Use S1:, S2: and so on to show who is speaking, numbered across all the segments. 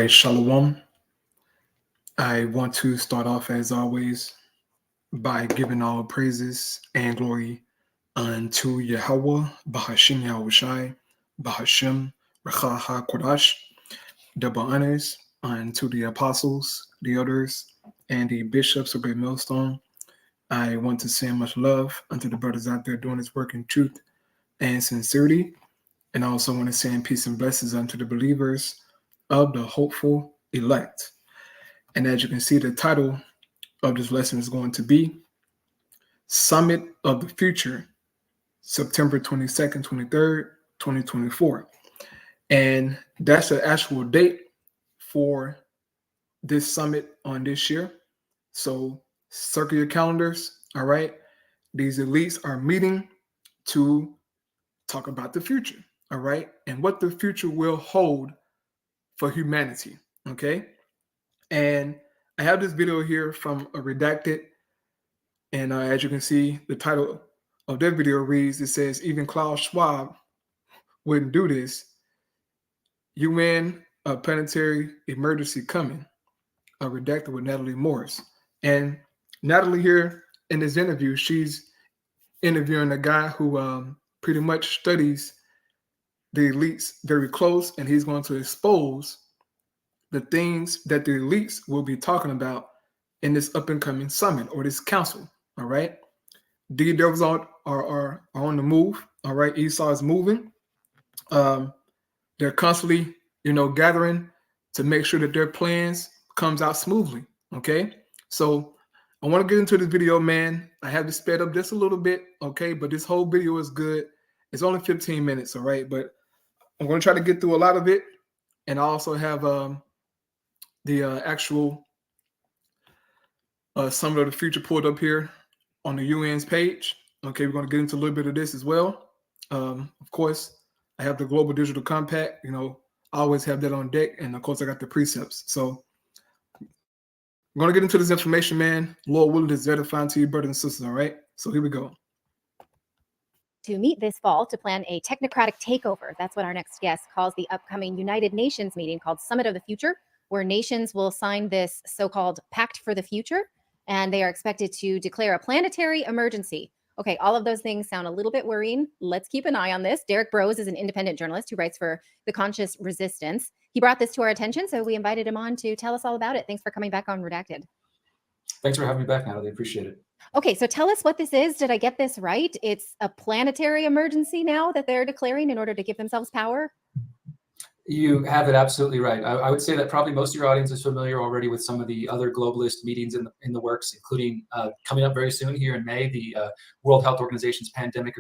S1: right, Shalom. I want to start off as always by giving all praises and glory unto Yahweh, Bahashim Yahushai, Bahashim Rechaha Kodash, double honors unto the apostles, the elders, and the bishops of Great Millstone. I want to send much love unto the brothers out there doing this work in truth and sincerity. And I also want to send peace and blessings unto the believers of the hopeful elect. And as you can see, the title of this lesson is going to be Summit of the Future, September 22nd, 23rd, 2024. And that's the actual date for this summit on this year. So circle your calendars, all right? These elites are meeting to talk about the future, all right? And what the future will hold for humanity, okay? And I have this video here from a redacted, and as you can see, the title of that video reads, it says, even Klaus Schwab wouldn't do this. UN a planetary emergency coming, a redacted with Natalie Morris. And Natalie here in this interview, she's interviewing a guy who pretty much studies the elites very close, and he's going to expose the things that the elites will be talking about in this up and coming summit or this council. All right. The devils are on the move. All right. Esau is moving. They're constantly, gathering to make sure that their plans comes out smoothly. Okay. So I want to get into this video, man. I have to sped up just a little bit. Okay. But this whole video is good. It's only 15 minutes. All right. But I'm going to try to get through a lot of it. And I also have the actual Summit of the Future pulled up here on the UN's page. Okay, we're going to get into a little bit of this as well. Of course, I have the Global Digital Compact. I always have that on deck. And, of course, I got the precepts. So I'm going to get into this information, man. Lord willing, this is edifying to you, brothers and sisters, all right? So here we go.
S2: To meet this fall to plan a technocratic takeover. That's what our next guest calls the upcoming United Nations meeting called Summit of the Future, where nations will sign this so-called Pact for the Future, and they are expected to declare a planetary emergency. Okay, all of those things sound a little bit worrying. Let's keep an eye on this. Derek Brose is an independent journalist who writes for The Conscious Resistance. He brought this to our attention, so we invited him on to tell us all about it. Thanks for coming back on Redacted.
S3: Thanks for having me back, Natalie. Appreciate it.
S2: Okay, so tell us what this is. Did I get this right? It's a planetary emergency now that they're declaring in order to give themselves power?
S3: You have it absolutely right. I would say that probably most of your audience is familiar already with some of the other globalist meetings in the works, including coming up very soon here in May, the World Health Organization's pandemic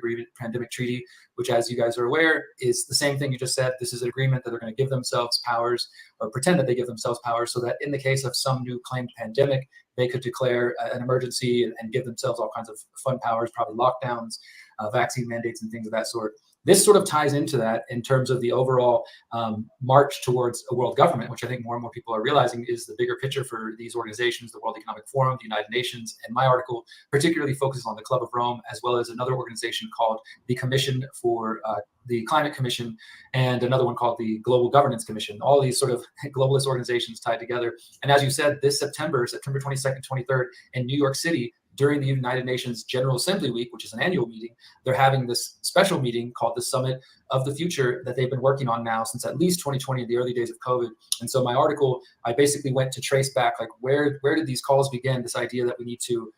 S3: treaty, which, as you guys are aware, is the same thing you just said. This is an agreement that they're going to give themselves powers, or pretend that they give themselves powers, so that in the case of some new claimed pandemic, they could declare an emergency and give themselves all kinds of fun powers, probably lockdowns, vaccine mandates, and things of that sort. This sort of ties into that in terms of the overall march towards a world government, which I think more and more people are realizing is the bigger picture for these organizations, the World Economic Forum, the United Nations, and my article particularly focuses on the Club of Rome, as well as another organization called the Commission for the Climate Commission, and another one called the Global Governance Commission. All these sort of globalist organizations tied together. And as you said, this September 22nd, 23rd, in New York City, during the United Nations General Assembly Week, which is an annual meeting, they're having this special meeting called the Summit of the Future that they've been working on now since at least 2020, the early days of COVID. And so my article, I basically went to trace back, like, where did these calls begin, this idea that we need to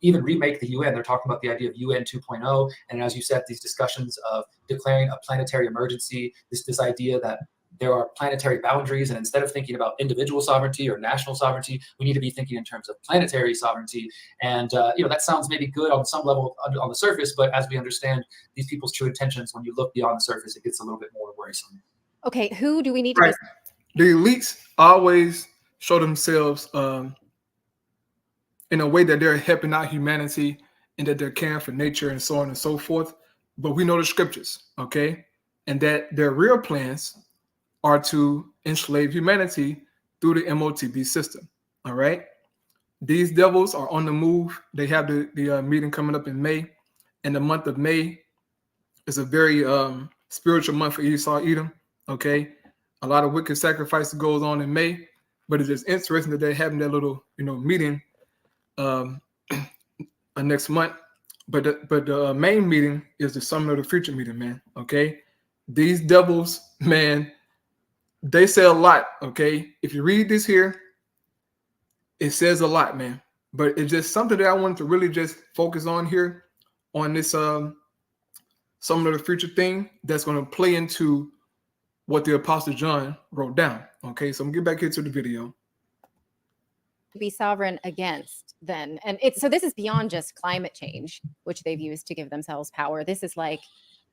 S3: even remake the UN. They're talking about the idea of UN 2.0. And as you said, these discussions of declaring a planetary emergency, this idea that there are planetary boundaries, and instead of thinking about individual sovereignty or national sovereignty, we need to be thinking in terms of planetary sovereignty. And that sounds maybe good on some level on the surface, but as we understand these people's true intentions, when you look beyond the surface, it gets a little bit more worrisome.
S2: Okay, who do we need to
S1: be? The elites always show themselves in a way that they're helping out humanity and that they're caring for nature and so on and so forth. But we know the scriptures, okay? And that their real plans are to enslave humanity through the MOTB system, all right? These devils are on the move. They have the meeting coming up in May, and the month of May is a very spiritual month for Esau, Edom, okay? A lot of wicked sacrifices goes on in May, but it's just interesting that they're having that little, meeting next month. But the main meeting is the Summer of the Future meeting, man. Okay, these devils, man, they say a lot. Okay, if you read this here, it says a lot, man. But it's just something that I wanted to really just focus on here on this Summer of the Future thing that's going to play into what the Apostle John wrote down. Okay, so I'm gonna get back here to the video.
S2: Be sovereign against then, and so this is beyond just climate change, which they've used to give themselves power. This is like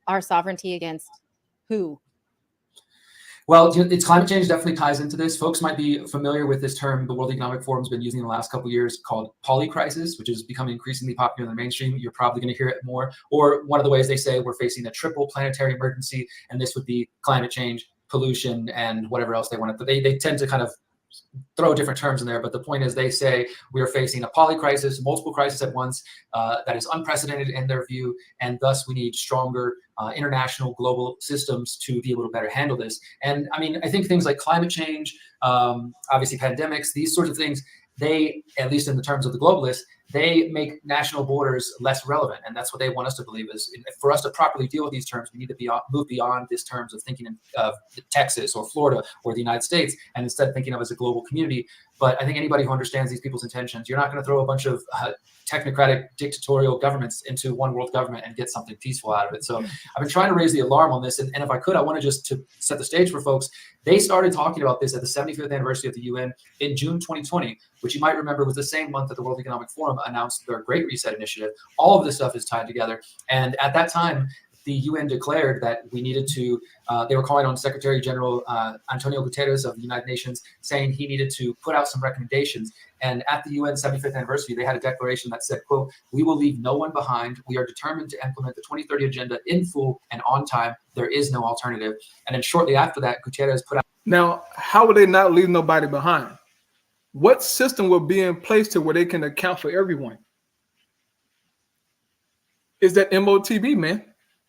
S2: our sovereignty against who?
S3: Well, it's climate change definitely ties into this. Folks might be familiar with this term the World Economic Forum's been using in the last couple of years, called polycrisis, which is becoming increasingly popular in the mainstream. You're probably going to hear it more. Or one of the ways they say we're facing a triple planetary emergency, and this would be climate change, pollution, and whatever else they want to. They tend to kind of throw different terms in there, but the point is they say we are facing a polycrisis, multiple crises at once, that is unprecedented in their view, and thus we need stronger international global systems to be able to better handle this. And I mean, I think things like climate change, obviously pandemics, these sorts of things, they, at least in the terms of the globalists, they make national borders less relevant. And that's what they want us to believe is for us to properly deal with these terms, we need to move beyond this terms of thinking of Texas or Florida or the United States, and instead thinking of as a global community. But I think anybody who understands these people's intentions, you're not going to throw a bunch of technocratic dictatorial governments into one world government and get something peaceful out of it. So I've been trying to raise the alarm on this. And if I could, I want to just to set the stage for folks. They started talking about this at the 75th anniversary of the UN in June 2020, which you might remember was the same month that the World Economic Forum announced their Great Reset initiative. All of this stuff is tied together. And at that time, the UN declared that we needed to, they were calling on Secretary General Antonio Guterres of the United Nations, saying he needed to put out some recommendations. And at the UN 75th anniversary, they had a declaration that said, quote, "We will leave no one behind. We are determined to implement the 2030 agenda in full and on time. There is no alternative." And then shortly after that, Guterres put out.
S1: Now, how would they not leave nobody behind? What system will be in place to where they can account for everyone? Is that MOTB, man?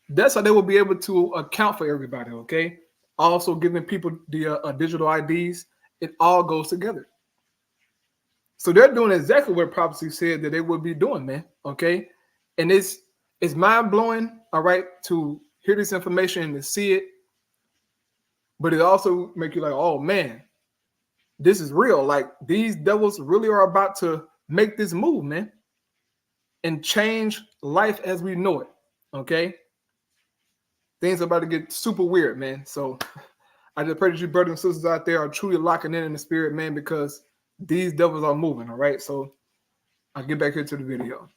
S1: That's how they will be able to account for everybody, okay? Also giving people the digital IDs. It all goes together. So they're doing exactly what prophecy said that they would be doing, man, okay? And it's mind-blowing, all right, to hear this information and to see it. But it also make you like, oh, man, this is real. Like, these devils really are about to make this move, man, and change life as we know it, okay? Things are about to get super weird, man. So I just pray that you brothers and sisters out there are truly locking in the spirit, man, because these devils are moving, all right? So I'll get back here to the video.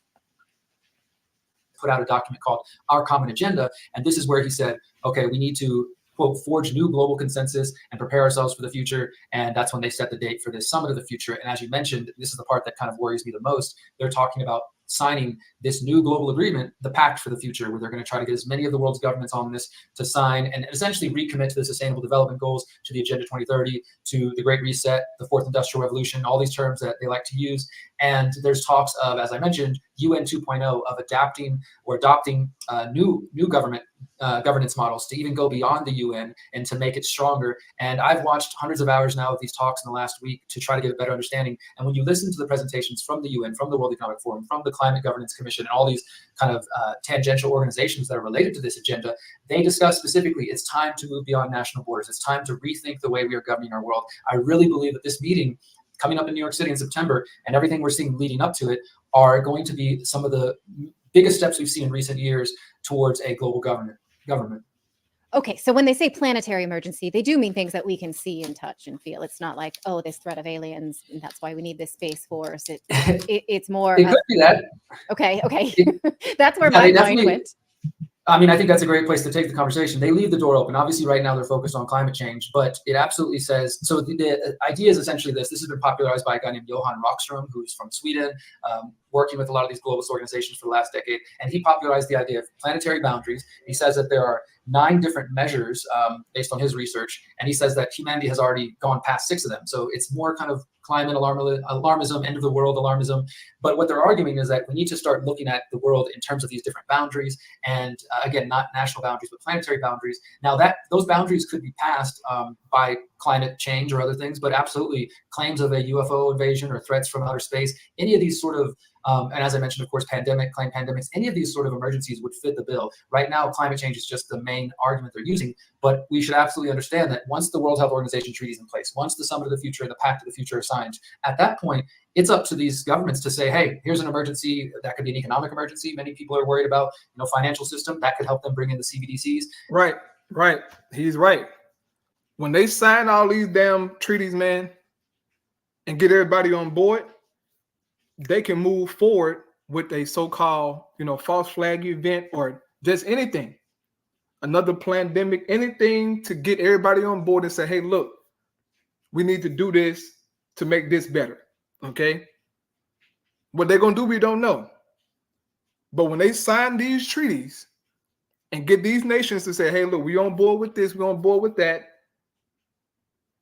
S3: Put out a document called Our Common Agenda. And this is where he said, okay, we need to, quote, forge new global consensus and prepare ourselves for the future. And that's when they set the date for this Summit of the Future. And as you mentioned, this is the part that kind of worries me the most. They're talking about signing this new global agreement, the Pact for the Future, where they're going to try to get as many of the world's governments on this to sign and essentially recommit to the Sustainable Development Goals, to the Agenda 2030, to the Great Reset, the Fourth Industrial Revolution, all these terms that they like to use. And there's talks of, as I mentioned, UN 2.0, of adapting or adopting new governance models to even go beyond the UN and to make it stronger. And I've watched hundreds of hours now of these talks in the last week to try to get a better understanding. And when you listen to the presentations from the UN, from the World Economic Forum, from the Climate Governance Commission, and all these kind of tangential organizations that are related to this agenda, they discuss specifically it's time to move beyond national borders. It's time to rethink the way we are governing our world. I really believe that this meeting coming up in New York City in September and everything we're seeing leading up to it are going to be some of the biggest steps we've seen in recent years towards a global government.
S2: Okay, so when they say planetary emergency, they do mean things that we can see and touch and feel. It's not like, oh, this threat of aliens, and that's why we need this space force. It's more.
S3: It could be that.
S2: Okay. That's where my mind went.
S3: I mean, I think that's a great place to take the conversation. They leave the door open. Obviously, right now they're focused on climate change, but it absolutely says, so the idea is essentially this. This has been popularized by a guy named Johan Rockström, who's from Sweden, working with a lot of these globalist organizations for the last decade. And he popularized the idea of planetary boundaries. He says that there are 9 different measures based on his research. And he says that humanity has already gone past 6 of them. So it's more kind of climate alarmism, end of the world alarmism. But what they're arguing is that we need to start looking at the world in terms of these different boundaries, and again, not national boundaries, but planetary boundaries. Now that those boundaries could be passed by climate change or other things, but absolutely claims of a UFO invasion or threats from outer space, any of these sort of and as I mentioned, of course, pandemics, any of these sort of emergencies would fit the bill. Right now, climate change is just the main argument they're using, but we should absolutely understand that once the World Health Organization treaty is in place, once the Summit of the Future and the Pact of the Future are signed, at that point, it's up to these governments to say, hey, here's an emergency. That could be an economic emergency. Many people are worried about, financial system. That could help them bring in the CBDCs.
S1: Right. He's right. When they sign all these damn treaties, man, and get everybody on board, they can move forward with a so-called, false flag event or just anything, another pandemic, anything to get everybody on board and say, hey, look, we need to do this to make this better, okay? What they're going to do, we don't know. But when they sign these treaties and get these nations to say, hey, look, we on board with this, we on board with that,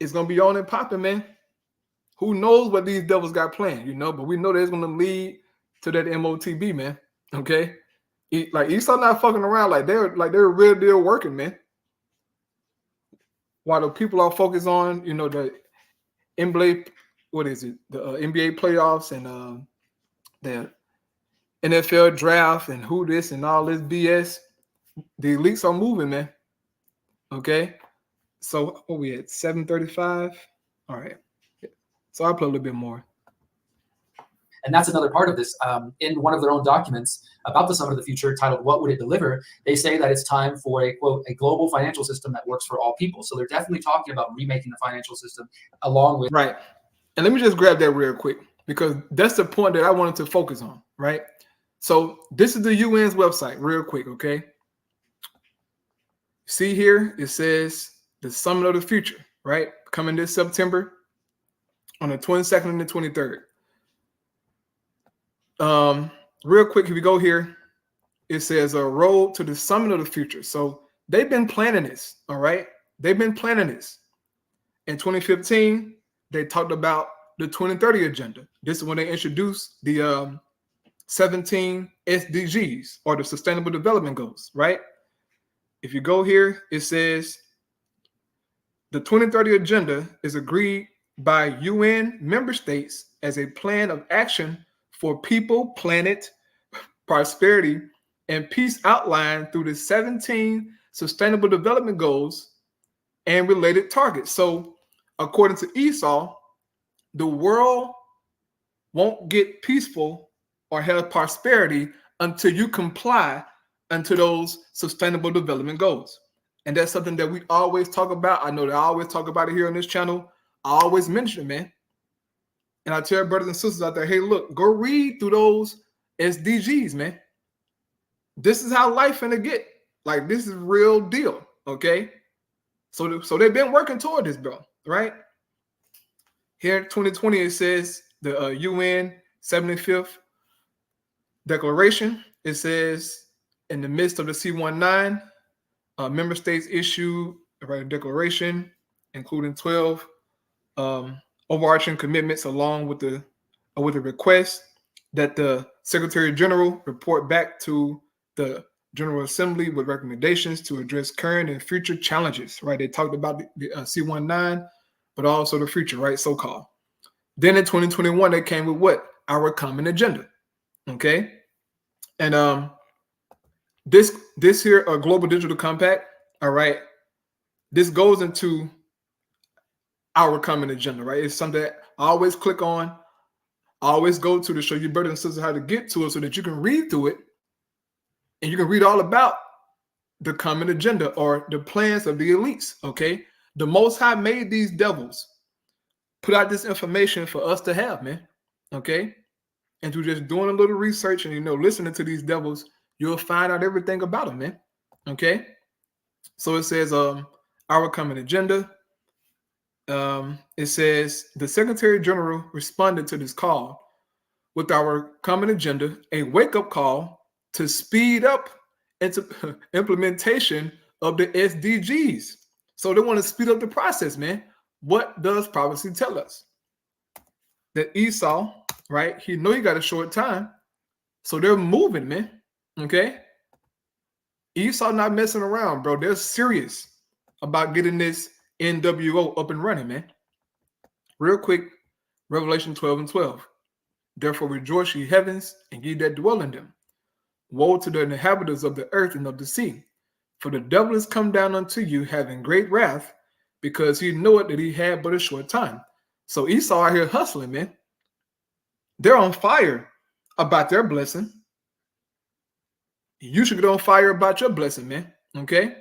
S1: it's going to be on and popping, man. Who knows what these devils got planned, but we know that's going to lead to that MOTB, man. Okay, like Esau not fucking around, like they're real deal working, man. While the people are focused on, the NBA, the NBA playoffs and the NFL draft and who this and all this BS, the elites are moving, man. Okay, so what we at 7:35? All right. So I'll play a little bit more.
S3: And that's another part of this. In one of their own documents about the Summit of the Future titled, What Would It Deliver? They say that it's time for a, quote, a global financial system that works for all people. So they're definitely talking about remaking the financial system along with...
S1: Right. And let me just grab that real quick, because that's the point that I wanted to focus on, right? So this is the UN's website real quick, okay? See here, it says the Summit of the Future, right? Coming this September on the 22nd and the 23rd. Real quick, if you go here, it says a road to the Summit of the Future. So they've been planning this, all right? They've been planning this. In 2015, they talked about the 2030 agenda. This is when they introduced the 17 SDGs, or the Sustainable Development Goals, right? If you go here, it says the 2030 agenda is agreed by UN member states as a plan of action for people, planet, prosperity, and peace outlined through the 17 Sustainable Development Goals and related targets. So according to Esau, the world won't get peaceful or have prosperity until you comply unto those Sustainable Development Goals. And that's something that we always talk about. I know that I always talk about it here on this channel. I always mention it, man. And I tell brothers and sisters out there, hey, look, go read through those SDGs, man. This is how life finna get. Like, this is real deal, okay? So they've been working toward this, bro, right? Here in 2020, it says the UN 75th Declaration. It says in the midst of the C19, member states issued a declaration, including 12 overarching commitments, along with the request that the Secretary General report back to the General Assembly with recommendations to address current and future challenges, right? They talked about the C19, but also the future, right? So-called. Then in 2021, they came with what? Our common agenda, okay? And this here, a global digital compact, all right? This goes into our common agenda, right? It's something that I always click on, I always go to show you brothers and sisters how to get to it so that you can read through it and you can read all about the common agenda or the plans of the elites, okay? The Most High made these devils put out this information for us to have, man, okay? And through just doing a little research and, listening to these devils, you'll find out everything about them, man, okay? So it says our common agenda. It says the Secretary General responded to this call with our common agenda, a wake-up call to speed up implementation of the SDGs. So they want to speed up the process, man. What does prophecy tell us? that Esau, right? He know he got a short time, so they're moving, man. Okay, Esau not messing around, bro. They're serious about getting this NWO up and running, man. Real quick, Revelation 12 and 12. Therefore rejoice, ye heavens, and ye that dwell in them. Woe to the inhabitants of the earth and of the sea, for the devil is come down unto you, having great wrath, because he knoweth that he had but a short time. So Esau out here hustling, man. They're on fire about their blessing. You should get on fire about your blessing, man. Okay?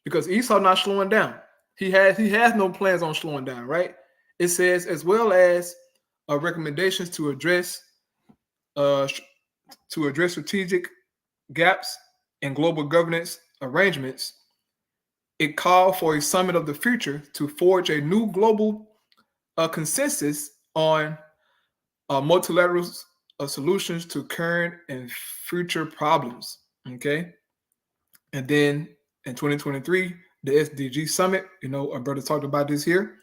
S1: Because Esau not slowing down. He has no plans on slowing down, right? It says, as well as recommendations to address strategic gaps in global governance arrangements. It called for a summit of the future to forge a new global consensus on multilateral solutions to current and future problems. Okay, and then in 2023, the SDG summit. Our brother talked about this here,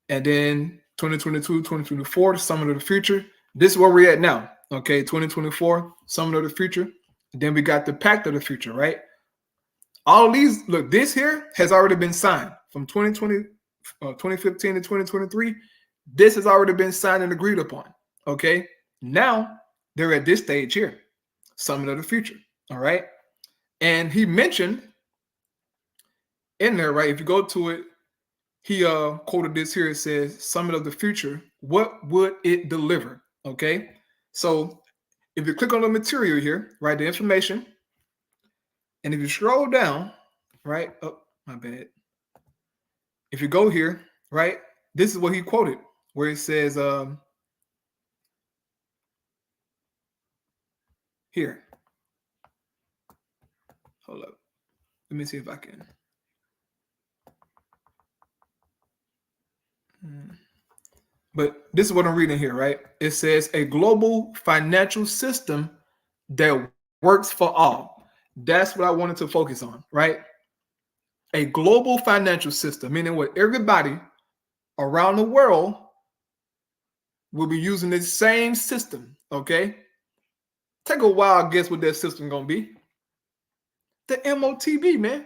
S1: and then 2022, 2024, the summit of the future. This is where we're at now. Okay, 2024, summit of the future. And then we got the pact of the future, right? All of these, look, this here has already been signed from 2015 to 2023. This has already been signed and agreed upon. Okay, now they're at this stage here, summit of the future. All right, and he mentioned in there, right? If you go to it, he quoted this here. It says, "Summit of the future. What would it deliver?" Okay, so if you click on the material here, right, the information, and if you scroll down, right, oh, my bad. If you go here, right, this is what he quoted, where it says, here. Hold up. Let me see if I can. But this is what I'm reading here, right? It says a global financial system that works for all. That's what I wanted to focus on, right? A global financial system, meaning what everybody around the world will be using the same system, okay? Take a wild guess what that system gonna be. The MOTB, man.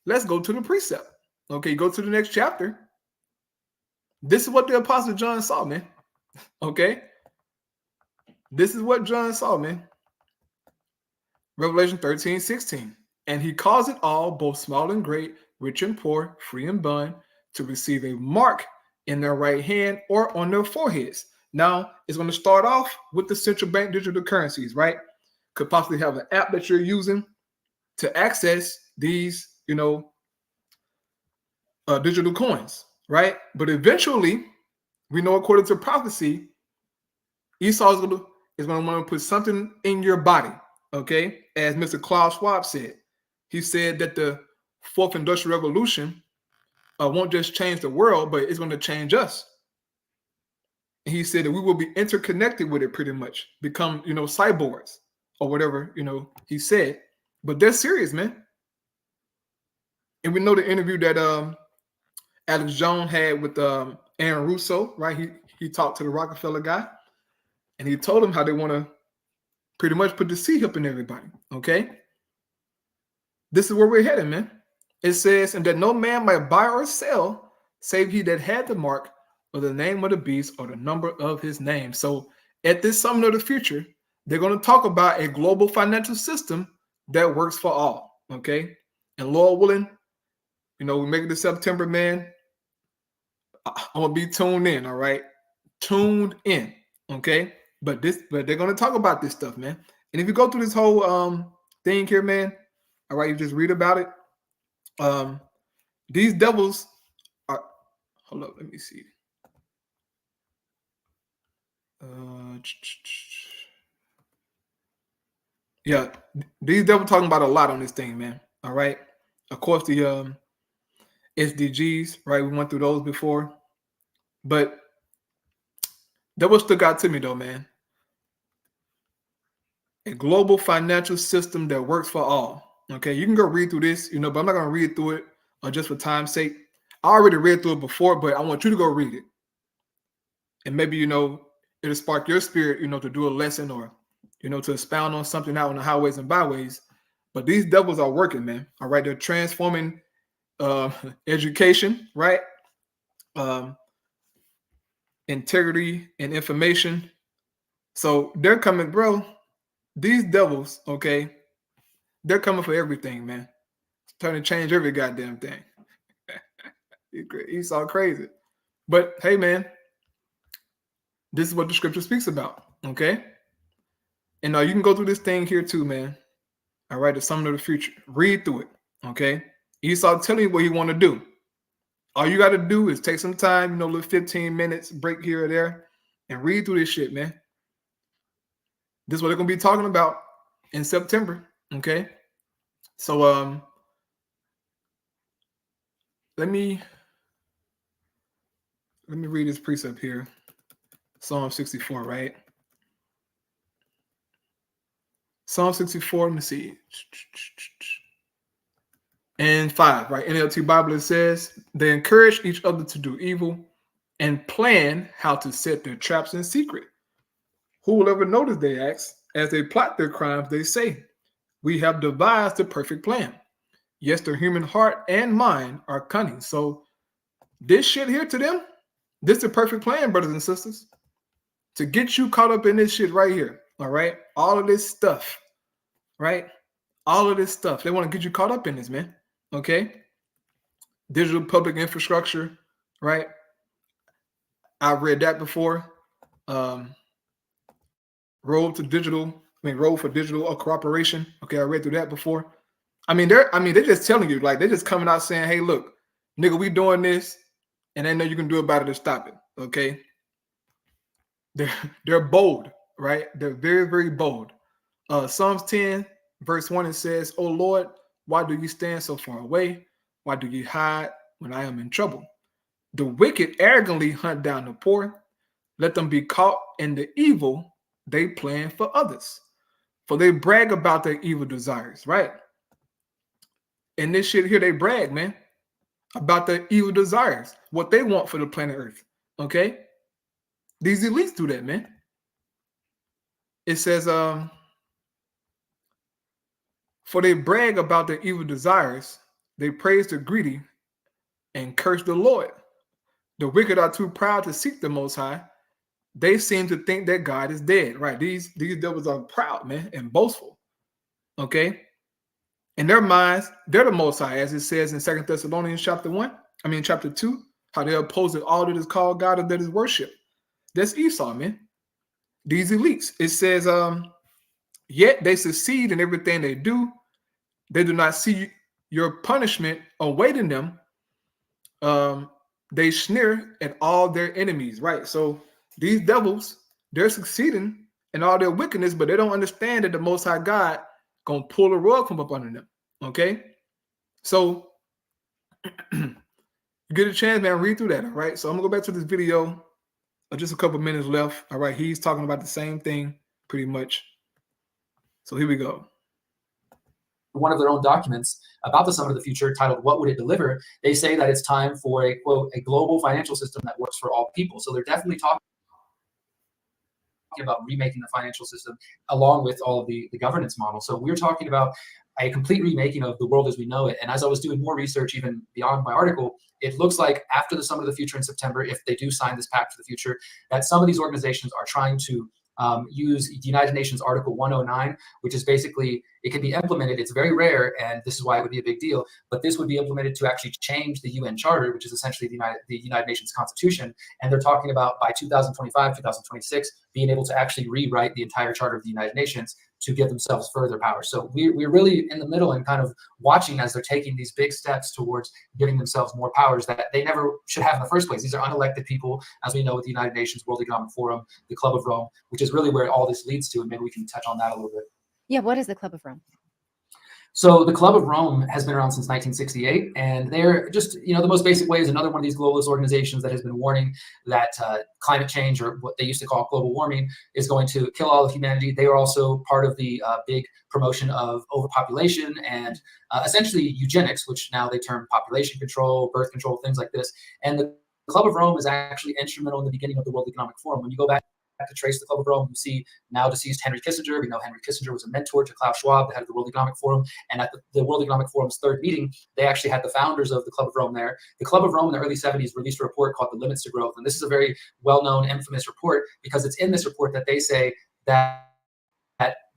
S1: Let's go to the precept. Okay, go to the next chapter. This is what the Apostle John saw, man. Okay? This is what John saw, man. Revelation 13:16. And he caused it all, both small and great, rich and poor, free and bond, to receive a mark in their right hand or on their foreheads. Now, it's going to start off with the central bank digital currencies, right? Could possibly have an app that you're using to access these, digital coins, right? But eventually, we know according to prophecy, Esau is going to want to put something in your body, okay? As Mr. Klaus Schwab said. He said that the fourth industrial revolution won't just change the world, but it's going to change us. And he said that we will be interconnected with it pretty much, become, cyborgs or whatever, he said. But they're serious, man. And we know the interview that Alex Jones had with Aaron Russo, right? He talked to the Rockefeller guy, and he told him how they want to pretty much put the C-hip in everybody, okay? This is where we're headed, man. It says, and that no man might buy or sell, save he that had the mark or the name of the beast or the number of his name. So at this summit of the future, they're going to talk about a global financial system that works for all, okay? And Lord willing, we make it to September, man. I'm going to be tuned in, all right? Tuned in, okay? But they're going to talk about this stuff, man. And if you go through this whole thing here, man, all right, you just read about it. These devils are, hold up, let me see. Yeah, these devils talking about a lot on this thing, man. All right. Of course, the SDGs, right? We went through those before. But that what stuck out to me though, man. A global financial system that works for all. Okay, you can go read through this, but I'm not going to read through it just for time's sake. I already read through it before, but I want you to go read it. and maybe, you know, it'll spark your spirit, you know, to do a lesson or, you know, to expound on something out on the highways and byways. But these devils are working, man. All right. They're transforming education, right? Integrity and information. So they're coming, bro. These devils, okay, they're coming for everything, man. It's trying to change every goddamn thing. He's all crazy. But hey, man, this is what the scripture speaks about, okay? And you can go through this thing here too, man. All right, the summon of the future. Read through it, okay? Esau telling you what he want to do. All you got to do is take some time, you know, a little 15 minutes, break here or there, and read through this shit, man. This is what they're going to be talking about in September, okay? So let me read this precept here. Psalm 64, right? Psalm 64, let me see. And 5, right? NLT Bible, it says, they encourage each other to do evil and plan how to set their traps in secret. Who will ever notice, they ask, as they plot their crimes, they say, we have devised the perfect plan. Yes, their human heart and mind are cunning. So this shit here to them, this is the perfect plan, brothers and sisters, to get you caught up in this shit right here. All right. All of this stuff, right? All of this stuff. They want to get you caught up in this, man. Okay. Digital public infrastructure, right? I've read that before. Road for digital cooperation. Okay, I read through that before. They're just telling you, like, they're just coming out saying, hey, look, nigga, we doing this, and they know you can do about it to stop it. Okay. They're bold, right? They're very, very bold. Psalms 10, verse 1, it says, "O Lord, why do you stand so far away? Why do you hide when I am in trouble? The wicked arrogantly hunt down the poor. Let them be caught in the evil they plan for others. For they brag about their evil desires," right? And this shit here, they brag, man, about their evil desires, what they want for the planet Earth. Okay? These elites do that, man. It says, for they brag about their evil desires, they praise the greedy and curse the Lord. The wicked are too proud to seek the Most High. They seem to think that God is dead, right? These devils are proud, man, and boastful. Okay? In their minds, they're the Most High, as it says in 2 Thessalonians chapter 2, how they oppose all that is called God and that is worship. That's Esau, man. These elites. It says, yet they succeed in everything they do. They do not see your punishment awaiting them. They sneer at all their enemies, right? So these devils, they're succeeding in all their wickedness, but they don't understand that the Most High God gonna pull the rug from up under them. Okay, so you get a chance, man, read through that. All right, so I'm gonna go back to this video. Just a couple minutes left. All right, he's talking about the same thing pretty much. So here we go.
S3: One of their own documents about the Summit of the Future, titled "What Would It Deliver?" They say that it's time for a, quote, a global financial system that works for all people. So they're definitely talking about remaking the financial system along with all of the governance model. So we're talking about a complete remaking of the world as we know it. And as I was doing more research, even beyond my article, it looks like after the Summit of the Future in September, if they do sign this Pact for the Future, that some of these organizations are trying to use the United Nations Article 109, which is basically, it can be implemented. It's very rare, and this is why it would be a big deal. But this would be implemented to actually change the UN Charter, which is essentially the United Nations Constitution. And they're talking about by 2025, 2026, being able to actually rewrite the entire Charter of the United Nations to give themselves further power. So we're really in the middle and kind of watching as they're taking these big steps towards giving themselves more powers that they never should have in the first place. These are unelected people, as we know, with the United Nations, World Economic Forum, the Club of Rome, which is really where all this leads to. And maybe we can touch on that a little bit.
S2: Yeah, what is the Club of Rome?
S3: So the Club of Rome has been around since 1968, and they're just, the most basic way is another one of these globalist organizations that has been warning that climate change, or what they used to call global warming, is going to kill all of humanity. They are also part of the big promotion of overpopulation and essentially eugenics, which now they term population control, birth control, things like this. And the Club of Rome is actually instrumental in the beginning of the World Economic Forum. When you go back to trace the Club of Rome, you see now deceased Henry Kissinger. We know Henry Kissinger was a mentor to Klaus Schwab, the head of the World Economic Forum. And at the World Economic Forum's third meeting, they actually had the founders of the Club of Rome there. The Club of Rome in the early 70s released a report called The Limits to Growth. And this is a very well-known, infamous report, because it's in this report that they say that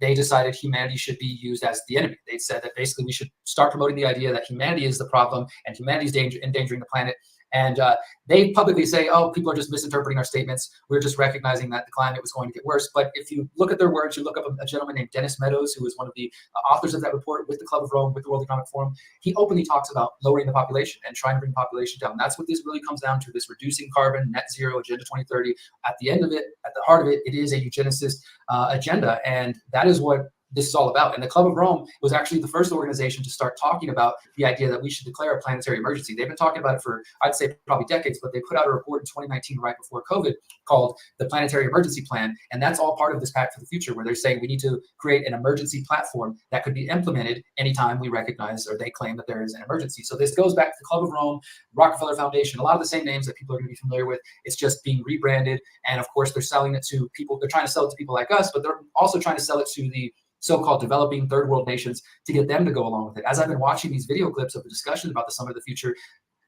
S3: they decided humanity should be used as the enemy. They said that basically we should start promoting the idea that humanity is the problem and humanity is endangering the planet. And they publicly say, oh, people are just misinterpreting our statements. We're just recognizing that the climate was going to get worse. But if you look at their words, you look up a gentleman named Dennis Meadows, who was one of the authors of that report with the Club of Rome, with the World Economic Forum. He openly talks about lowering the population and trying to bring population down. That's what this really comes down to, this reducing carbon, net zero, Agenda 2030. At the end of it, at the heart of it, it is a eugenicist agenda. And that is what this is all about. And the Club of Rome was actually the first organization to start talking about the idea that we should declare a planetary emergency. They've been talking about it for, I'd say, probably decades, but they put out a report in 2019, right before COVID, called the Planetary Emergency Plan. And that's all part of this Pact for the Future, where they're saying we need to create an emergency platform that could be implemented anytime we recognize or they claim that there is an emergency. So this goes back to the Club of Rome, Rockefeller Foundation, a lot of the same names that people are going to be familiar with. It's just being rebranded. And of course, they're selling it to people. They're trying to sell it to people like us, but they're also trying to sell it to the so-called developing third world nations to get them to go along with it. As I've been watching these video clips of the discussion about the Summit of the Future,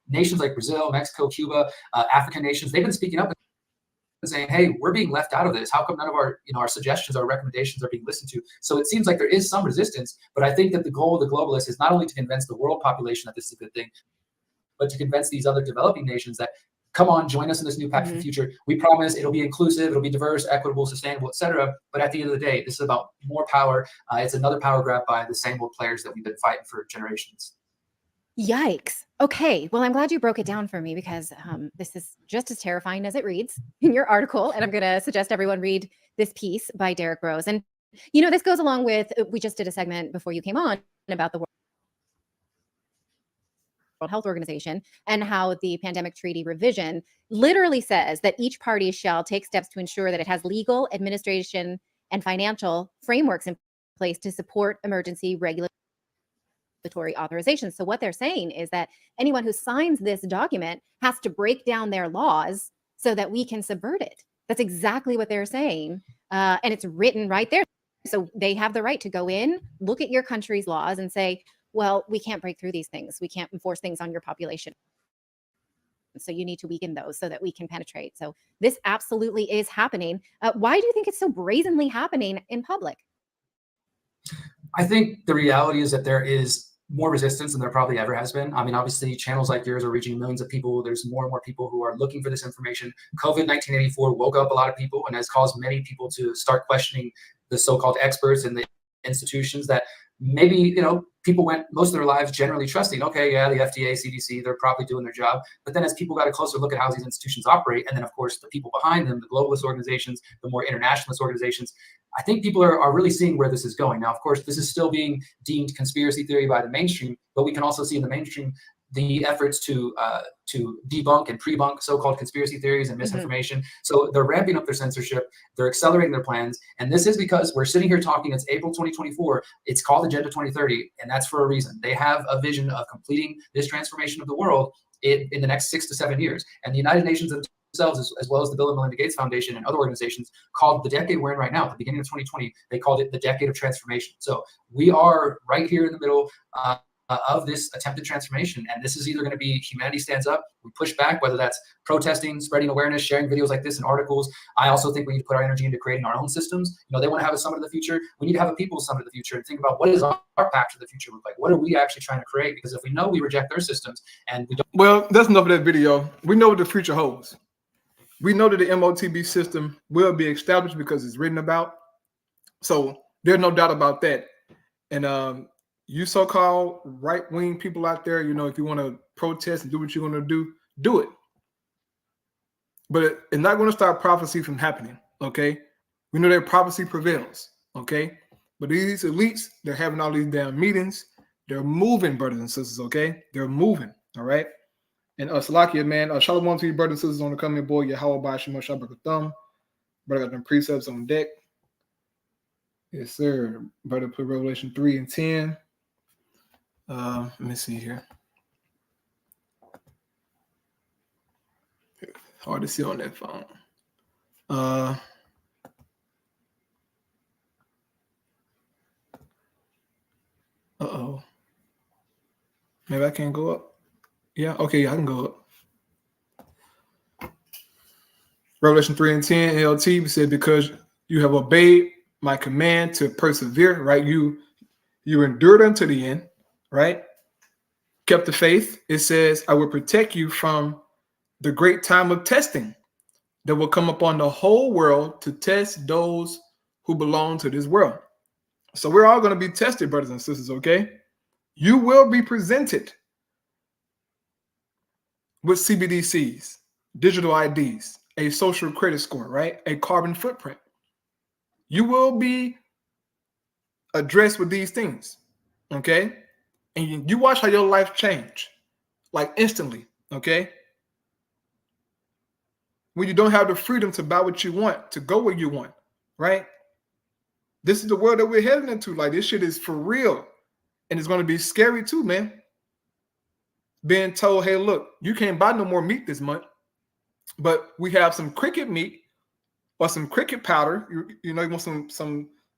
S3: nations like Brazil, Mexico, Cuba, African nations, they've been speaking up and saying, hey, we're being left out of this. How come none of our, our suggestions, our recommendations are being listened to? So it seems like there is some resistance, but I think that the goal of the globalists is not only to convince the world population that this is a good thing, but to convince these other developing nations that, come on, join us in this new Pact for the Future. We promise it'll be inclusive, it'll be diverse, equitable, sustainable, etc. But at the end of the day, this is about more power. It's another power grab by the same old players that we've been fighting for generations.
S2: Yikes. Okay. Well, I'm glad you broke it down for me, because this is just as terrifying as it reads in your article. And I'm going to suggest everyone read this piece by Derek Rose. And, this goes along with, we just did a segment before you came on about the World Health Organization and how the pandemic treaty revision literally says that each party shall take steps to ensure that it has legal, administration, and financial frameworks in place to support emergency regulatory authorization. So what they're saying is that anyone who signs this document has to break down their laws so that we can subvert it. That's exactly what they're saying. And it's written right there. So they have the right to go in, look at your country's laws and say, well, we can't break through these things. We can't enforce things on your population. So you need to weaken those so that we can penetrate. So this absolutely is happening. Why do you think it's so brazenly happening in public?
S3: I think the reality is that there is more resistance than there probably ever has been. I mean, obviously, channels like yours are reaching millions of people. There's more and more people who are looking for this information. COVID-1984 woke up a lot of people and has caused many people to start questioning the so-called experts and the institutions that maybe, people went most of their lives generally trusting, okay, yeah, the FDA, CDC, they're probably doing their job. But then as people got a closer look at how these institutions operate, and then, of course, the people behind them, the globalist organizations, the more internationalist organizations, I think people are really seeing where this is going. Now, of course, this is still being deemed conspiracy theory by the mainstream, but we can also see in the mainstream the efforts to debunk and pre-bunk so-called conspiracy theories and misinformation. So they're ramping up their censorship, they're accelerating their plans, and this is because we're sitting here talking, it's April 2024, it's called Agenda 2030, and that's for a reason. They have a vision of completing this transformation of the world in the next 6 to 7 years. And the United Nations themselves, as well as the Bill and Melinda Gates Foundation and other organizations, called the decade we're in right now, at the beginning of 2020, they called it the decade of transformation. So we are right here in the middle of this attempted transformation. And this is either going to be humanity stands up, we push back, whether that's protesting, spreading awareness, sharing videos like this and articles. I also think we need to put our energy into creating our own systems. They want to have a summit of the future. We need to have a people's summit of the future and think about what is our pact for the future look like? What are we actually trying to create? Because if we know we reject their systems and we don't.
S1: Well, that's enough of that video. We know what the future holds. We know that the MOTB system will be established because it's written about. So there's no doubt about that. And you so-called right-wing people out there, if you want to protest and do what you want to do it. But it's not going to stop prophecy from happening, okay? We know that prophecy prevails, okay? But these elites, they're having all these damn meetings. They're moving, brothers and sisters, okay? They're moving, all right? And Salakia, man, shalom to you, brothers and sisters on the coming boy, Yahweh Bashima Shabbat. Brother got them precepts on deck. Yes, sir. Brother put Revelation 3 and 10. Let me see here. Hard to see on that phone. Uh-oh. Maybe I can't go up. Yeah, okay, I can go up. Revelation 3 and 10, LT said, because you have obeyed my command to persevere, right? You endured unto the end, right? Kept the faith. It says, I will protect you from the great time of testing that will come upon the whole world to test those who belong to this world. So we're all going to be tested, brothers and sisters, okay? You will be presented with CBDCs, digital IDs, a social credit score, right? A carbon footprint. You will be addressed with these things, okay? And you watch how your life change, like instantly, okay? When you don't have the freedom to buy what you want, to go where you want, right? This is the world that we're heading into. Like, this shit is for real. And it's going to be scary too, man. Being told, hey, look, you can't buy no more meat this month, but we have some cricket meat or some cricket powder. You know, you want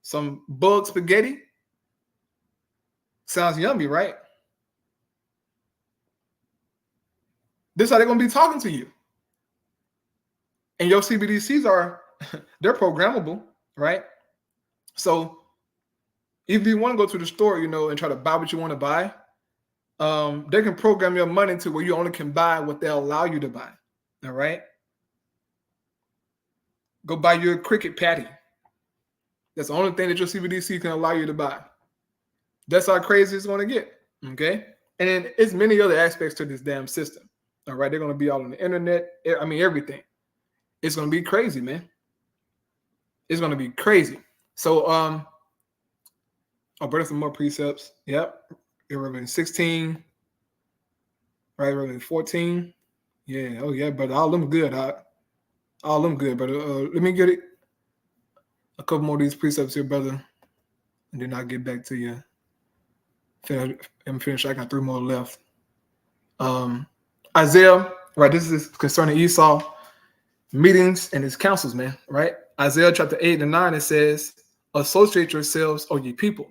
S1: some bug spaghetti? Sounds yummy, right? This is how they're going to be talking to you. And your CBDCs are, they're programmable, right? So if you want to go to the store, you know, and try to buy what you want to buy, they can program your money to where you only can buy what they'll allow you to buy. All right. Go buy your cricket patty. That's the only thing that your CBDC can allow you to buy. That's how crazy it's going to get. Okay. And then it's many other aspects to this damn system. All right. They're going to be all on the internet. I mean, everything. It's going to be crazy, man. It's going to be crazy. So, I'll bring some more precepts. Yep. Revelation 16. Right. Revelation 14. Yeah. Oh, yeah. But all them good. All them good. But let me get it. A couple more of these precepts here, brother. And then I'll get back to you. I'm finished. I got 3 more left. Isaiah. Right. This is concerning Esau. Meetings and his councils, man. Right. Isaiah chapter 8 and 9. It says, associate yourselves, O ye people,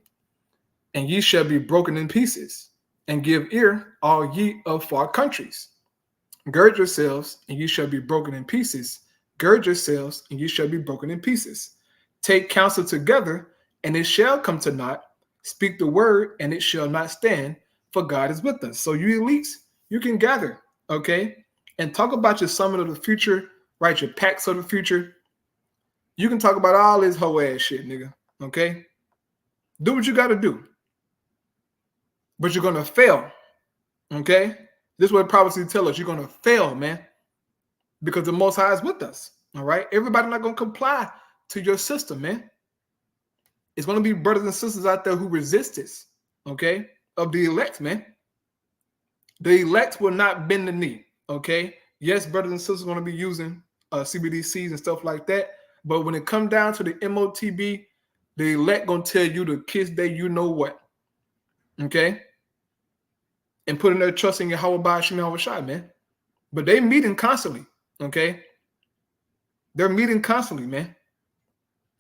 S1: and ye shall be broken in pieces, and give ear, all ye of far countries. Gird yourselves, and ye shall be broken in pieces. Gird yourselves, and ye shall be broken in pieces. Take counsel together, and it shall come to naught. Speak the word, and it shall not stand, for God is with us. So you elites, you can gather, okay, and talk about your summit of the future, right? Your pacts of the future. You can talk about all this whole ass shit, nigga, okay? Do what you got to do. But you're going to fail, okay? This is what prophecy tells us. You're going to fail, man, because the Most High is with us, all right? Everybody not going to comply to your system, man. It's going to be brothers and sisters out there who resist this, okay, of the elect, man. The elect will not bend the knee, okay? Yes, brothers and sisters are going to be using CBDCs and stuff like that, but when it comes down to the MOTB, the elect going to tell you to kiss their you know what, okay? And putting their trust in Yahweh by Shai, man. But they meeting constantly, okay? They're meeting constantly, man,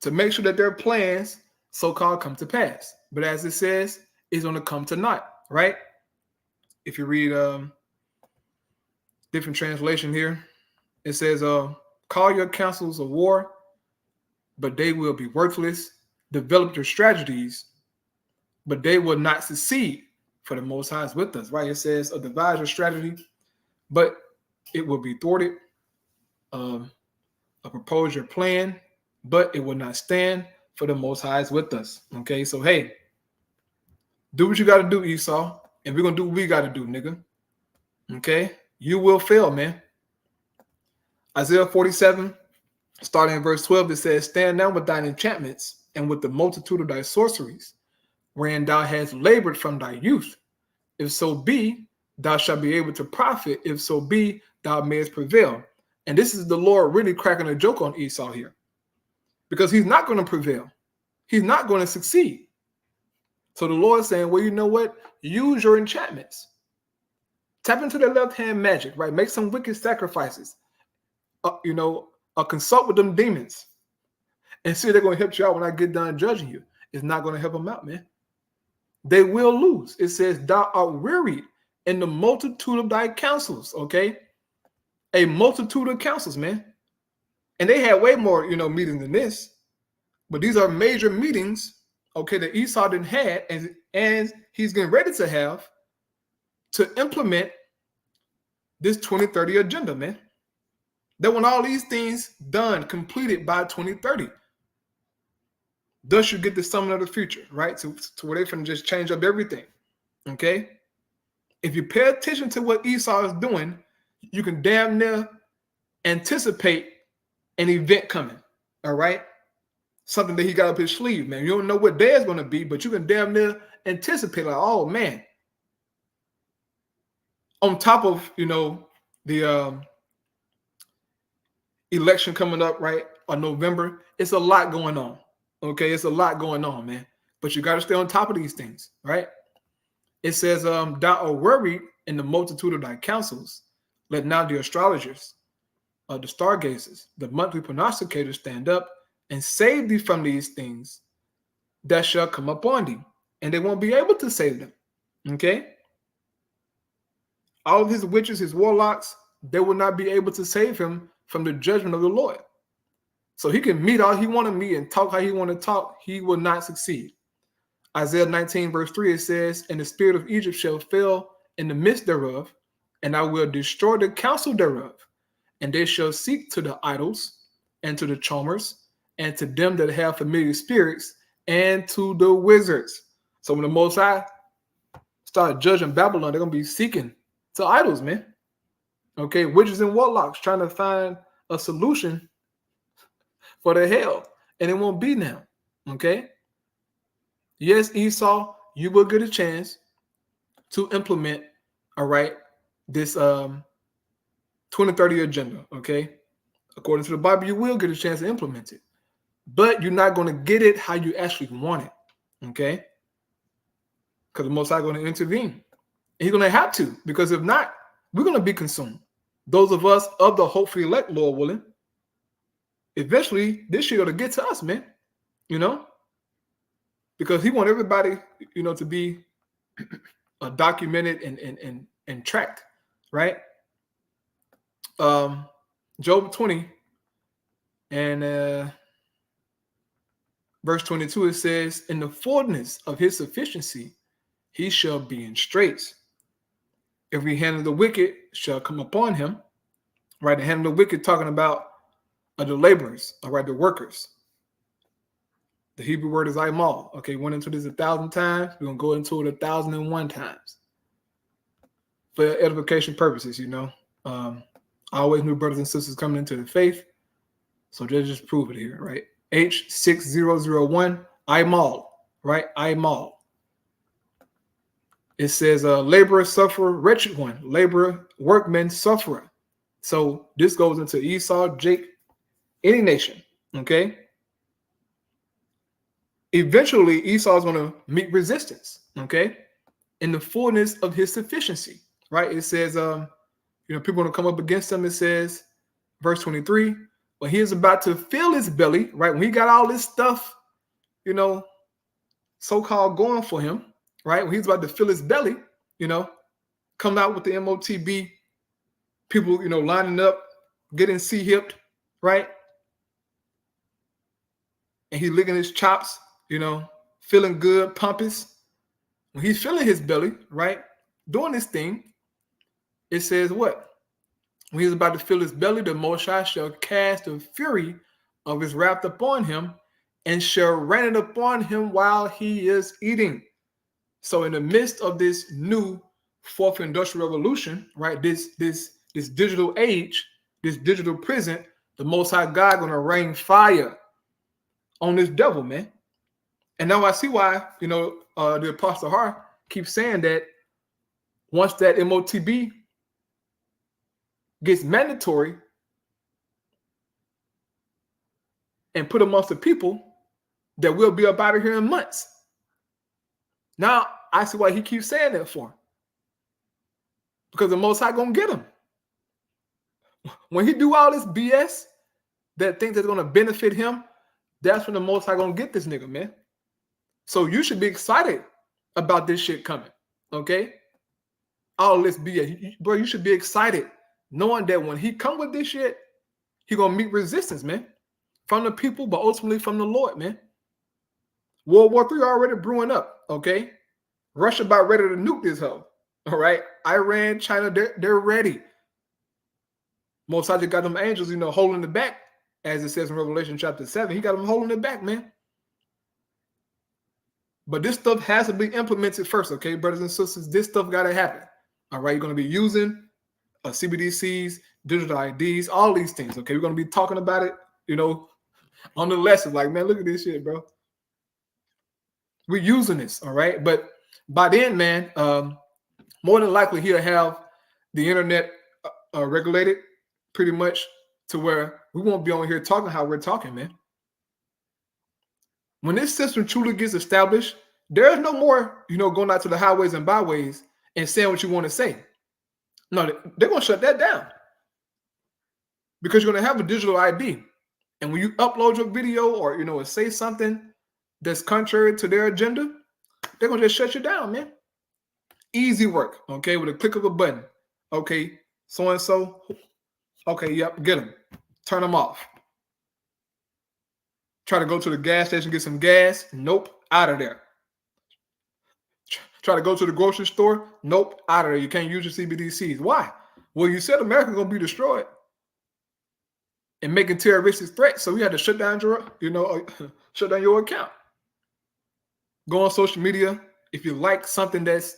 S1: to make sure that their plans so-called come to pass. But as it says, it's going to come to naught, right? If you read different translation here, it says, call your councils of war, but they will be worthless. Develop your strategies, but they will not succeed, for the Most High is with us, right? It says, devise your strategy, but it will be thwarted. Propose your plan, but it will not stand, for the Most High is with us. Okay, so hey, do what you got to do, Esau, and we're going to do what we got to do, nigga. Okay, you will fail, man. Isaiah 47, starting in verse 12, it says, stand down with thine enchantments and with the multitude of thy sorceries, wherein thou hast labored from thy youth. If so be, thou shalt be able to profit. If so be, thou mayest prevail. And this is the Lord really cracking a joke on Esau here, because he's not going to prevail. He's not going to succeed. So the Lord is saying, well, you know what? Use your enchantments. Tap into the left-hand magic, right? Make some wicked sacrifices. consult with them demons and see if they're going to help you out when I get done judging you. It's not going to help them out, man. They will lose. It says, thou art wearied in the multitude of thy counsels, okay? A multitude of counsels, man. And they had way more, meetings than this. But these are major meetings, okay, that Esau didn't have, and he's getting ready to have to implement this 2030 agenda, man. They want all these things done, completed by 2030. Thus, you get the summon of the future, right? To where they can just change up everything, okay? If you pay attention to what Esau is doing, you can damn near anticipate an event coming, all right? Something that he got up his sleeve, man. You don't know what day it's going to be, but you can damn near anticipate, like, oh, man. On top of, the election coming up, right, on November, it's a lot going on, okay? It's a lot going on, man. But you got to stay on top of these things, right? It says, thou art worried in the multitude of thy counsels. Let now the astrologers, the stargazers, the monthly prognosticators stand up and save thee from these things that shall come upon thee. And they won't be able to save them, okay? All of his witches, his warlocks, they will not be able to save him from the judgment of the Lord. So he can meet all he want to meet and talk how he want to talk. He will not succeed. Isaiah 19 verse 3, it says, and the spirit of Egypt shall fail in the midst thereof, and I will destroy the counsel thereof. And they shall seek to the idols and to the charmers and to them that have familiar spirits and to the wizards. So when the Most High start judging Babylon, they're going to be seeking to idols, man. Okay, witches and warlocks trying to find a solution for their hell, and it won't be now. Okay. Yes, Esau, you will get a chance to implement, all right, this 2030 agenda. Okay, according to the Bible, you will get a chance to implement it, but you're not going to get it how you actually want it. Okay, because the Most High going to intervene. And he's going to have to, because if not, we're going to be consumed. Those of us of the hopefully elect, Lord willing, eventually this shit ought to get to us, man. Because he wants everybody, to be documented and tracked, right? Job 20 and verse 22, it says, in the fullness of his sufficiency, he shall be in straits. Every hand of the wicked shall come upon him, right? The hand of the wicked talking about the laborers, all right, the workers. The Hebrew word is aimal. Okay, went into this 1,000 times. We're going to go into it 1,001 times. For edification purposes, I always knew brothers and sisters coming into the faith. So just prove it here, right? H6001, aimal, right? Aimal. It says, laborer, sufferer, wretched one. Laborer, workman, sufferer. So this goes into Esau, Jake, any nation, okay? Eventually, Esau is going to meet resistance, okay? In the fullness of his sufficiency, right? It says, people going to come up against him. It says, verse 23, when he is about to fill his belly, right? When he got all this stuff, so-called going for him, right? When he's about to fill his belly, come out with the MOTB, people, lining up, getting C-hipped, right? And he's licking his chops, feeling good, pompous. When he's filling his belly, right, doing this thing, it says what? When he's about to fill his belly, the Most High shall cast the fury of his wrath upon him and shall rain it upon him while he is eating. So in the midst of this new fourth industrial revolution, right, this digital age, this digital prison, the Most High God going to rain fire on this devil, man. And now I see why, the Apostle Har keeps saying that once that MOTB gets mandatory and put amongst the people, that we'll be up out of here in months. Now I see why he keeps saying that for. Because the Most High gonna get him. When he do all this BS that thinks that's gonna benefit him, that's when the Most High gonna get this nigga, man. So you should be excited about this shit coming, okay? All this BS, bro. You should be excited knowing that when he come with this shit, he gonna meet resistance, man, from the people, but ultimately from the Lord, man. World War III already brewing up, okay? Russia about ready to nuke this hoe, all right? Iran, China, they're ready. Most High got them angels, holding it back, as it says in Revelation chapter 7. He got them holding it back, man. But this stuff has to be implemented first, okay, brothers and sisters? This stuff got to happen, all right? You're going to be using CBDCs, digital IDs, all these things, okay? We're going to be talking about it, on the lesson. Like, man, look at this shit, bro. We're using this, all right? But by then, man, more than likely he'll have the internet regulated pretty much to where we won't be on here talking how we're talking, man. When this system truly gets established, there's no more, going out to the highways and byways and saying what you want to say. No, they're going to shut that down because you're going to have a digital ID. And when you upload your video or, say something that's contrary to their agenda, they're going to just shut you down, man. Easy work, okay, with a click of a button. Okay, so-and-so. Okay, yep, get them. Turn them off. Try to go to the gas station, get some gas. Nope, out of there. Try to go to the grocery store. Nope, out of there. You can't use your CBDCs. Why? Well, you said America's going to be destroyed and making terroristic threats, so we had to shut down shut down your account. Go on social media. If you like something that's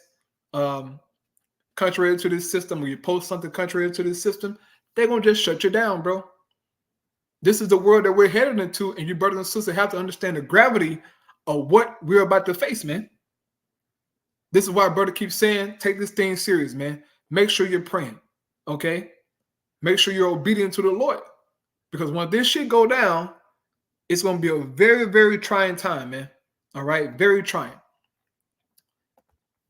S1: contrary to this system, or you post something contrary to this system, they're going to just shut you down, bro. This is the world that we're headed into, and you brothers and sisters have to understand the gravity of what we're about to face, man. This is why brother keeps saying, take this thing serious, man. Make sure you're praying, okay? Make sure you're obedient to the Lord. Because when this shit go down, it's going to be a very, very trying time, man. All right? Very trying.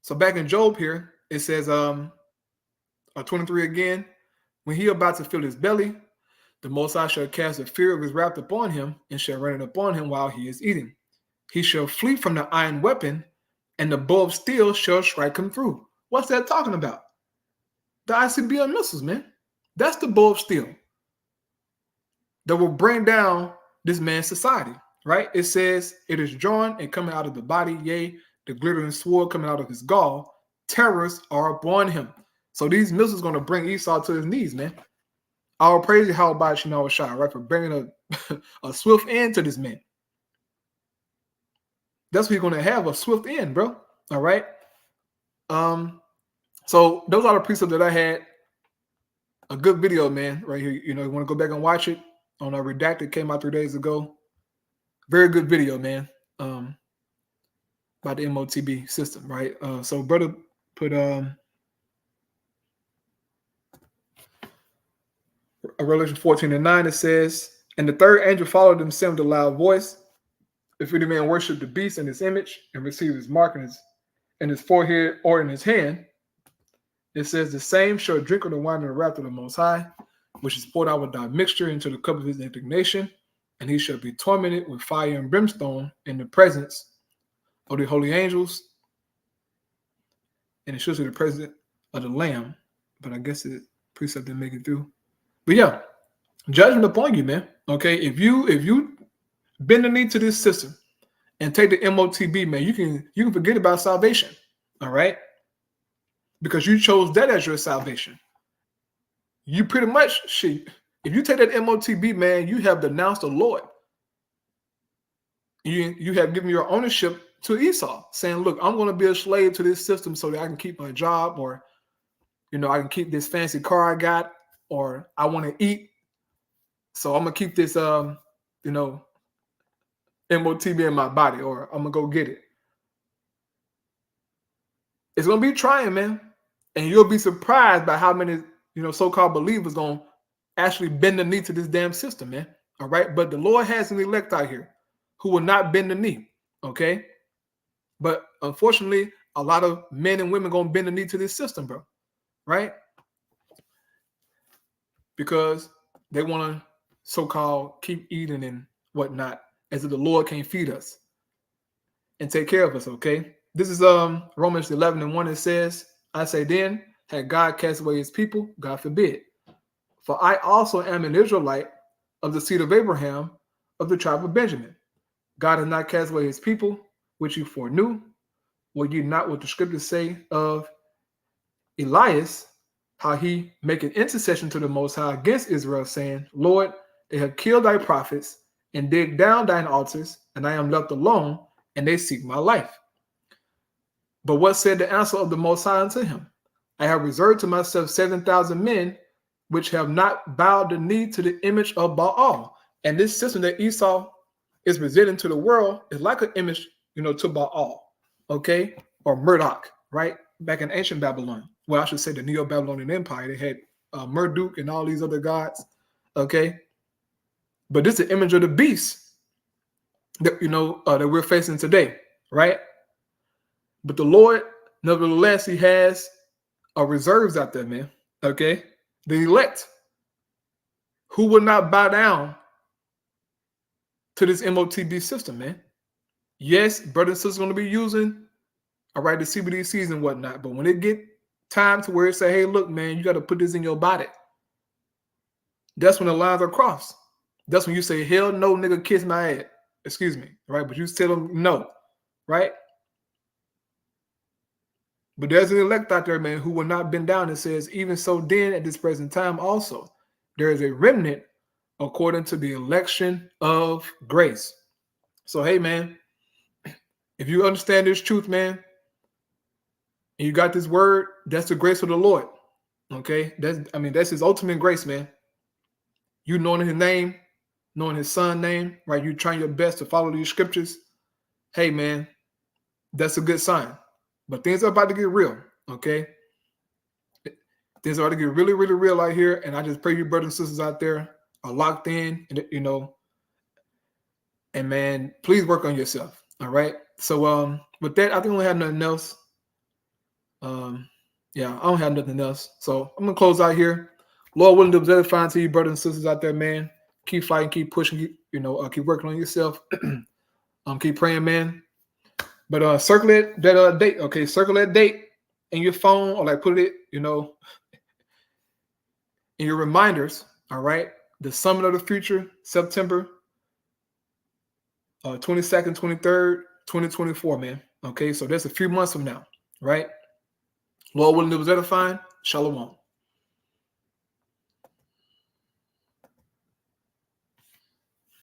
S1: So back in Job here, it says, 23 again, when he about to fill his belly, the Most High shall cast the fear of his wrath upon him and shall rain it upon him while he is eating. He shall flee from the iron weapon, and the bow of steel shall strike him through. What's that talking about? The ICBM missiles, man. That's the bow of steel that will bring down this man's society, right? It says, it is drawn and coming out of the body, yea, the glittering sword coming out of his gall. Terrors are upon him. So these missiles going to bring Esau to his knees, man. Our praise how about right, for bringing a swift end to this man. That's what you're going to have, a swift end, bro. All right. So those are the precepts that I had. A good video, man, right here. You want to go back and watch it on a Redacted, came out 3 days ago. Very good video, man. About the MOTB system, right? So brother put Revelation 14:9, it says, and the third angel followed them, saying with a loud voice, if any man worship the beast in his image and receive his mark in his forehead or in his hand, it says, the same shall drink of the wine of the wrath of the Most High, which is poured out without mixture into the cup of his indignation, and he shall be tormented with fire and brimstone in the presence of the holy angels, and it should be the presence of the Lamb. But I guess the precept didn't make it through. But yeah, judgment upon you, man. Okay, if you bend the knee to this system and take the MOTB, man, you can forget about salvation. All right, because you chose that as your salvation. You pretty much if you take that MOTB, man, you have denounced the Lord. You have given your ownership to Esau, saying, look, I'm going to be a slave to this system so that I can keep my job, or I can keep this fancy car I got, or I want to eat, so I'm gonna keep this MOTB in my body, or I'm gonna go get it. It's gonna be trying, man, and you'll be surprised by how many so-called believers gonna actually bend the knee to this damn system, man. All right, but the Lord has an elect out here who will not bend the knee. Okay, but unfortunately, a lot of men and women gonna bend the knee to this system, bro. Right? because they want to so-called keep eating and whatnot, as if the Lord can't feed us and take care of us, okay? This is Romans 11:1. It says, I say then, had God cast away his people? God forbid. For I also am an Israelite of the seed of Abraham, of the tribe of Benjamin. God has not cast away his people, which you foreknew. Will you not what the scriptures say of Elias, how he make an intercession to the Most High against Israel, saying, Lord, they have killed thy prophets and digged down thine altars, and I am left alone, and they seek my life. But what said the answer of the Most High unto him? I have reserved to myself 7,000 men, which have not bowed the knee to the image of Baal. And this system that Esau is presenting to the world is like an image, to Baal, okay? Or Marduk, right? Back in ancient Babylon. Well, I should say the Neo-Babylonian Empire. They had Marduk and all these other gods, okay? But this is the image of the beast that, that we're facing today, right? But the Lord, nevertheless, he has reserves out there, man, okay? The elect who will not bow down to this MOTB system, man. Yes, brothers and sisters are going to be using, all right, the CBDCs and whatnot. But when it get time to where it say, hey, look, man, you got to put this in your body. That's when the lines are crossed. That's when you say, hell no, nigga, kiss my ass. Excuse me, right? But you tell them no, right? But there's an elect out there, man, who will not bend down and says, even so then at this present time also, there is a remnant according to the election of grace. So, hey, man, if you understand this truth, man, and you got this word, that's the grace of the Lord. Okay? That's his ultimate grace, man. You knowing his name, knowing his son's name, right? You trying your best to follow these scriptures. Hey, man, that's a good sign. But things are about to get real, okay? Things are about to get really, really real out here. And I just pray you brothers and sisters out there are locked in, and, and man, please work on yourself. All right. So with that, I think I don't have nothing else. Yeah, I don't have nothing else. So I'm gonna close out here. Lord willing, to edifying to you, brothers and sisters out there, man. Keep fighting, keep pushing, keep working on yourself. Keep praying, man. But circle that date, okay? Circle that date in your phone, or like put it, in your reminders. All right. The Summit of the Future, September 22nd, 23rd, 2024, man. Okay, so that's a few months from now, right? Lord willing, it was edifying. Shalom.